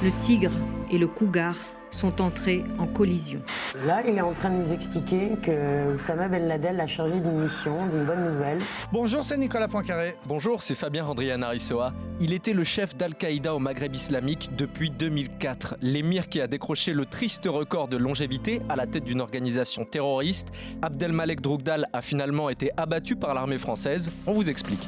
Le tigre et le cougar sont entrés en collision. Là, il est en train de nous expliquer que Oussama Ben Laden l'a chargé d'une mission, d'une bonne nouvelle. Bonjour, c'est Nicolas Poincaré. Bonjour, c'est Fabien Randrian-Arissoa. Il était le chef d'Al-Qaïda au Maghreb islamique depuis 2004. L'émir qui a décroché le triste record de longévité à la tête d'une organisation terroriste. Abdelmalek Droukdal a finalement été abattu par l'armée française. On vous explique.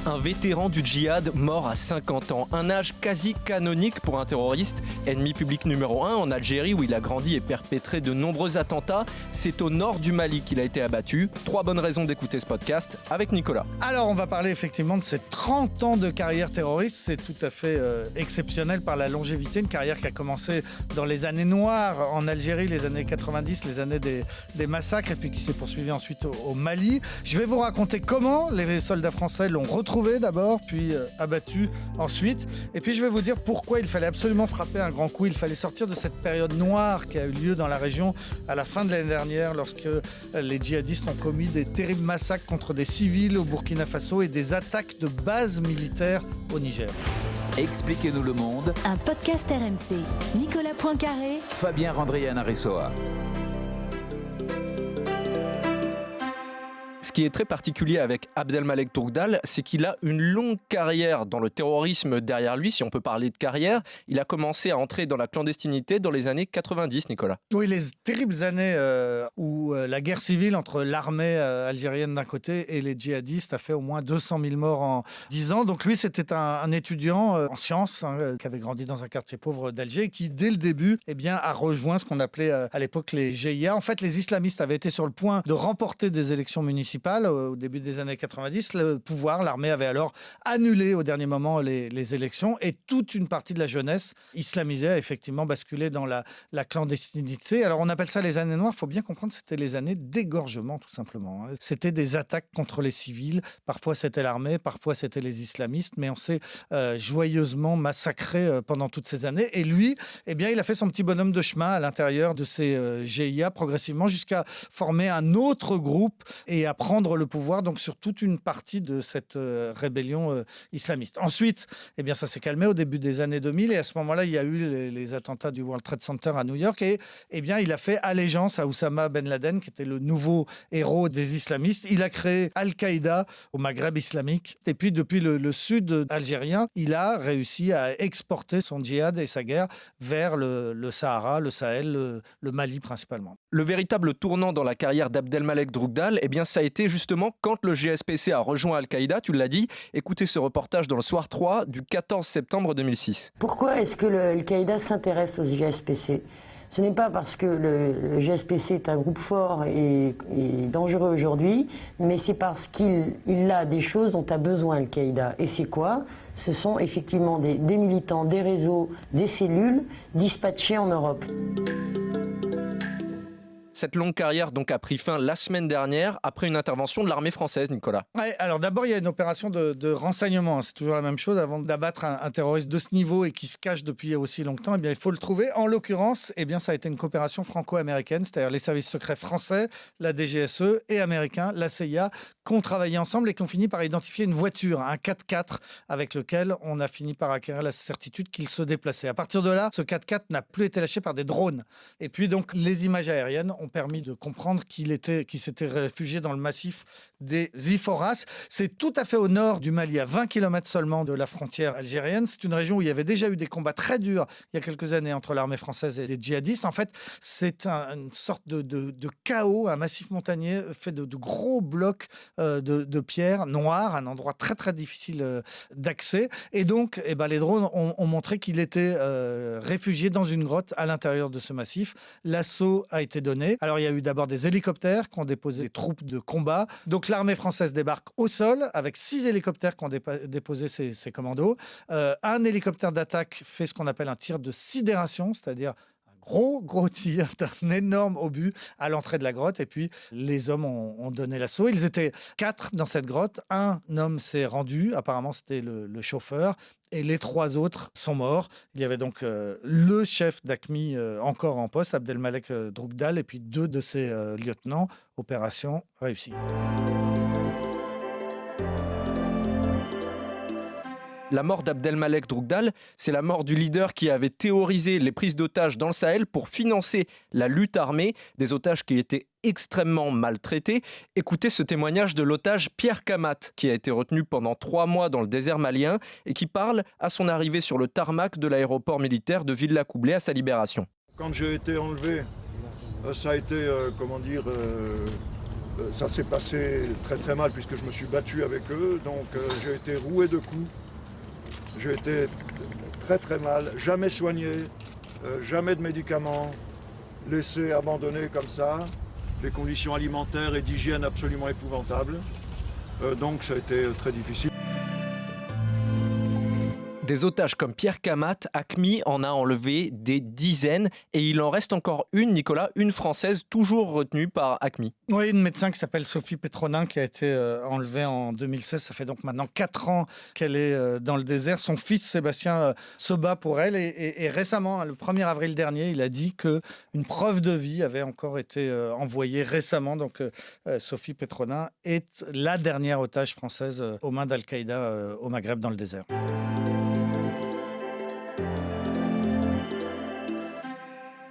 Un vétéran du djihad mort à 50 ans, un âge quasi canonique pour un terroriste, ennemi public numéro 1 en Algérie où il a grandi et perpétré de nombreux attentats. C'est au nord du Mali qu'il a été abattu. 3 bonnes raisons d'écouter ce podcast avec Nicolas. Alors on va parler effectivement de ces 30 ans de carrière terroriste, c'est tout à fait exceptionnel par la longévité, une carrière qui a commencé dans les années noires en Algérie, les années 90, les années des massacres et puis qui s'est poursuivie ensuite au Mali. Je vais vous raconter comment les soldats français l'ont retrouvé d'abord, puis abattu ensuite. Et puis je vais vous dire pourquoi il fallait absolument frapper un grand coup. Il fallait sortir de cette période noire qui a eu lieu dans la région à la fin de l'année dernière lorsque les djihadistes ont commis des terribles massacres contre des civils au Burkina Faso et des attaques de bases militaires au Niger. Expliquez-nous le monde. Un podcast RMC. Nicolas Poincaré. Fabien Randrian-Arissoa. Ce qui est très particulier avec Abdelmalek Droukdal, c'est qu'il a une longue carrière dans le terrorisme derrière lui, si on peut parler de carrière. Il a commencé à entrer dans la clandestinité dans les années 90, Nicolas. Oui, les terribles années où la guerre civile entre l'armée algérienne d'un côté et les djihadistes a fait au moins 200 000 morts en 10 ans. Donc lui, c'était un étudiant en sciences qui avait grandi dans un quartier pauvre d'Alger et qui, dès le début, a rejoint ce qu'on appelait à l'époque les GIA. En fait, les islamistes avaient été sur le point de remporter des élections municipales au début des années 90. Le pouvoir, l'armée avait alors annulé au dernier moment les élections et toute une partie de la jeunesse islamisée a effectivement basculé dans la clandestinité. Alors on appelle ça les années noires, il faut bien comprendre que c'était les années d'égorgement tout simplement. C'était des attaques contre les civils, parfois c'était l'armée, parfois c'était les islamistes, mais on s'est joyeusement massacré pendant toutes ces années. Et lui, il a fait son petit bonhomme de chemin à l'intérieur de ces GIA progressivement jusqu'à former un autre groupe et à prendre le pouvoir donc sur toute une partie de cette rébellion islamiste. Ensuite, ça s'est calmé au début des années 2000 et à ce moment-là, il y a eu les attentats du World Trade Center à New York et il a fait allégeance à Oussama Ben Laden qui était le nouveau héros des islamistes. Il a créé Al-Qaïda au Maghreb islamique et puis depuis le sud algérien, il a réussi à exporter son djihad et sa guerre vers le Sahara, le Sahel, le Mali principalement. Le véritable tournant dans la carrière d'Abdelmalek Droukdal, ça a été justement quand le GSPC a rejoint Al-Qaïda, tu l'as dit. Écoutez ce reportage dans le Soir 3 du 14 septembre 2006. Pourquoi est-ce que Al-Qaïda s'intéresse au GSPC ? Ce n'est pas parce que le GSPC est un groupe fort et dangereux aujourd'hui, mais c'est parce qu'il a des choses dont a besoin Al-Qaïda. Et c'est quoi ? Ce sont effectivement des militants, des réseaux, des cellules dispatchés en Europe. Cette longue carrière donc a pris fin la semaine dernière après une intervention de l'armée française, Nicolas. Ouais, alors d'abord, il y a une opération de renseignement. C'est toujours la même chose. Avant d'abattre un terroriste de ce niveau et qui se cache depuis aussi longtemps, il faut le trouver. En l'occurrence, ça a été une coopération franco-américaine, c'est-à-dire les services secrets français, la DGSE et américains, la CIA, qui ont travaillé ensemble et qui ont fini par identifier une voiture, un 4x4, avec lequel on a fini par acquérir la certitude qu'il se déplaçait. À partir de là, ce 4x4 n'a plus été lâché par des drones. Et puis donc, les images aériennes ont permis de comprendre qu'il s'était réfugié dans le massif des Iforas. C'est tout à fait au nord du Mali, à 20 km seulement de la frontière algérienne. C'est une région où il y avait déjà eu des combats très durs il y a quelques années entre l'armée française et les djihadistes. En fait, c'est une sorte de chaos, un massif montagneux fait de gros blocs de pierre noire, un endroit très très difficile d'accès. Et donc, les drones ont montré qu'il était réfugié dans une grotte à l'intérieur de ce massif. L'assaut a été donné. Alors, il y a eu d'abord des hélicoptères qui ont déposé des troupes de combat. Donc, l'armée française débarque au sol avec 6 hélicoptères qui ont déposé ces commandos. Un hélicoptère d'attaque fait ce qu'on appelle un tir de sidération, c'est-à-dire gros tir d'un énorme obus à l'entrée de la grotte. Et puis, les hommes ont donné l'assaut. Ils étaient 4 dans cette grotte. Un homme s'est rendu. Apparemment, c'était le chauffeur. Et les 3 autres sont morts. Il y avait donc le chef d'AQMI encore en poste, Abdelmalek Droukdal, et puis 2 de ses lieutenants. Opération réussie. La mort d'Abdelmalek Droukdal, c'est la mort du leader qui avait théorisé les prises d'otages dans le Sahel pour financer la lutte armée, des otages qui étaient extrêmement maltraités. Écoutez ce témoignage de l'otage Pierre Kamat, qui a été retenu pendant 3 mois dans le désert malien et qui parle à son arrivée sur le tarmac de l'aéroport militaire de Villacoublay à sa libération. Quand j'ai été enlevé, ça a été, ça s'est passé très très mal puisque je me suis battu avec eux, donc j'ai été roué de coups. J'ai été très très mal, jamais soigné, jamais de médicaments, laissé abandonné comme ça, des conditions alimentaires et d'hygiène absolument épouvantables, donc ça a été très difficile. Des otages comme Pierre Kamat, AQMI en a enlevé des dizaines et il en reste encore une, Nicolas, une française toujours retenue par AQMI. Oui, une médecin qui s'appelle Sophie Petronin qui a été enlevée en 2016. Ça fait donc maintenant 4 ans qu'elle est dans le désert. Son fils Sébastien se bat pour elle et récemment, le 1er avril dernier, il a dit qu'une preuve de vie avait encore été envoyée récemment. Donc Sophie Petronin est la dernière otage française aux mains d'Al-Qaïda au Maghreb dans le désert.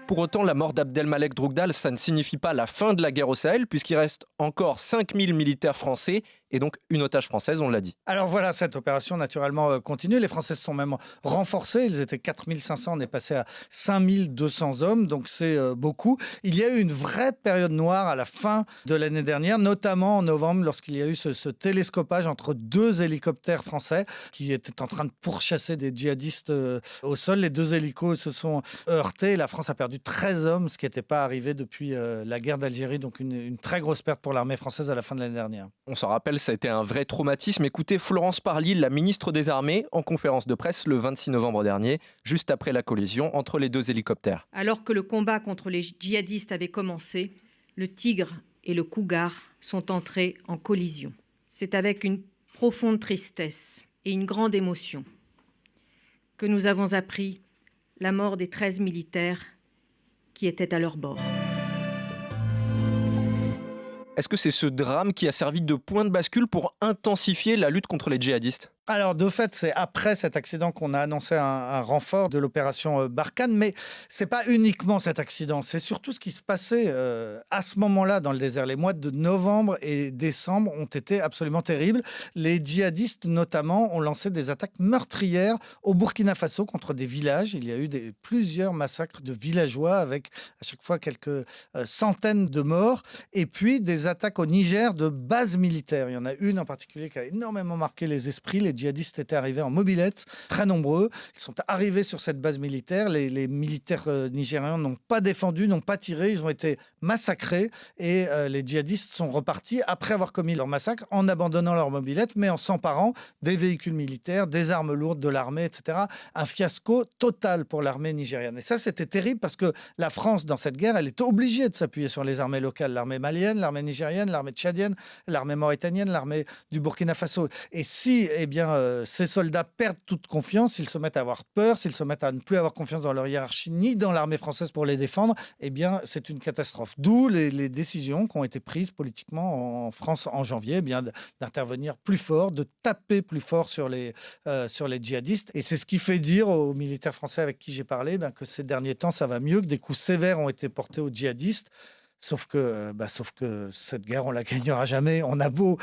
Pour autant, la mort d'Abdelmalek Droukdal, ça ne signifie pas la fin de la guerre au Sahel, puisqu'il reste encore 5000 militaires français et donc une otage française, on l'a dit. Alors voilà, cette opération naturellement continue. Les Français se sont même renforcés. Ils étaient 4500, on est passé à 5200 hommes, donc c'est beaucoup. Il y a eu une vraie période noire à la fin de l'année dernière, notamment en novembre, lorsqu'il y a eu ce télescopage entre 2 hélicoptères français qui étaient en train de pourchasser des djihadistes au sol. Les 2 hélicos se sont heurtés. La France a perdu 13 hommes, ce qui n'était pas arrivé depuis la guerre d'Algérie, donc une très grosse perte pour l'armée française à la fin de l'année dernière. On s'en rappelle, ça a été un vrai traumatisme. Écoutez Florence Parly, la ministre des Armées, en conférence de presse le 26 novembre dernier, juste après la collision entre les 2 hélicoptères. Alors que le combat contre les djihadistes avait commencé, le Tigre et le Cougar sont entrés en collision. C'est avec une profonde tristesse et une grande émotion que nous avons appris la mort des 13 militaires qui étaient à leur bord. Est-ce que c'est ce drame qui a servi de point de bascule pour intensifier la lutte contre les djihadistes ? Alors, de fait, c'est après cet accident qu'on a annoncé un renfort de l'opération Barkhane, mais ce n'est pas uniquement cet accident, c'est surtout ce qui se passait à ce moment-là dans le désert. Les mois de novembre et décembre ont été absolument terribles. Les djihadistes, notamment, ont lancé des attaques meurtrières au Burkina Faso contre des villages. Il y a eu plusieurs massacres de villageois avec à chaque fois quelques centaines de morts. Et puis des attaques au Niger de bases militaires. Il y en a une en particulier qui a énormément marqué les esprits. Les djihadistes étaient arrivés en mobilette, très nombreux. Ils sont arrivés sur cette base militaire. Les militaires nigérians n'ont pas défendu, n'ont pas tiré. Ils ont été massacrés et les djihadistes sont repartis après avoir commis leur massacre en abandonnant leur mobilette, mais en s'emparant des véhicules militaires, des armes lourdes de l'armée, etc. Un fiasco total pour l'armée nigériane. Et ça, c'était terrible parce que la France, dans cette guerre, elle est obligée de s'appuyer sur les armées locales. L'armée malienne, l'armée nigérienne, l'armée tchadienne, l'armée mauritanienne, l'armée du Burkina Faso. Et si, ces soldats perdent toute confiance, s'ils se mettent à avoir peur, s'ils se mettent à ne plus avoir confiance dans leur hiérarchie ni dans l'armée française pour les défendre, c'est une catastrophe. D'où les décisions qui ont été prises politiquement en France en janvier, d'intervenir plus fort, de taper plus fort sur les djihadistes. Et c'est ce qui fait dire aux militaires français avec qui j'ai parlé que ces derniers temps, ça va mieux, que des coups sévères ont été portés aux djihadistes. Sauf que cette guerre, on la gagnera jamais. On a beau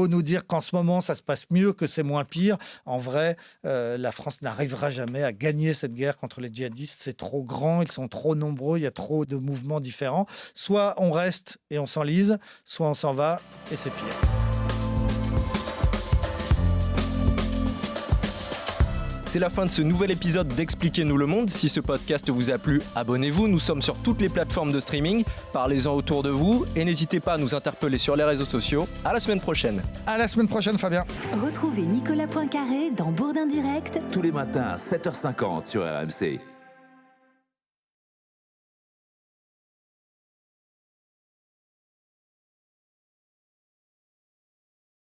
nous dire qu'en ce moment, ça se passe mieux, que c'est moins pire. En vrai, la France n'arrivera jamais à gagner cette guerre contre les djihadistes. C'est trop grand, ils sont trop nombreux, il y a trop de mouvements différents. Soit on reste et on s'enlise, soit on s'en va et c'est pire. C'est la fin de ce nouvel épisode d'Expliquez-nous le monde. Si ce podcast vous a plu, abonnez-vous. Nous sommes sur toutes les plateformes de streaming. Parlez-en autour de vous et n'hésitez pas à nous interpeller sur les réseaux sociaux. À la semaine prochaine. À la semaine prochaine, Fabien. Retrouvez Nicolas Poincaré dans Bourdin Direct Tous les matins à 7h50 sur RMC.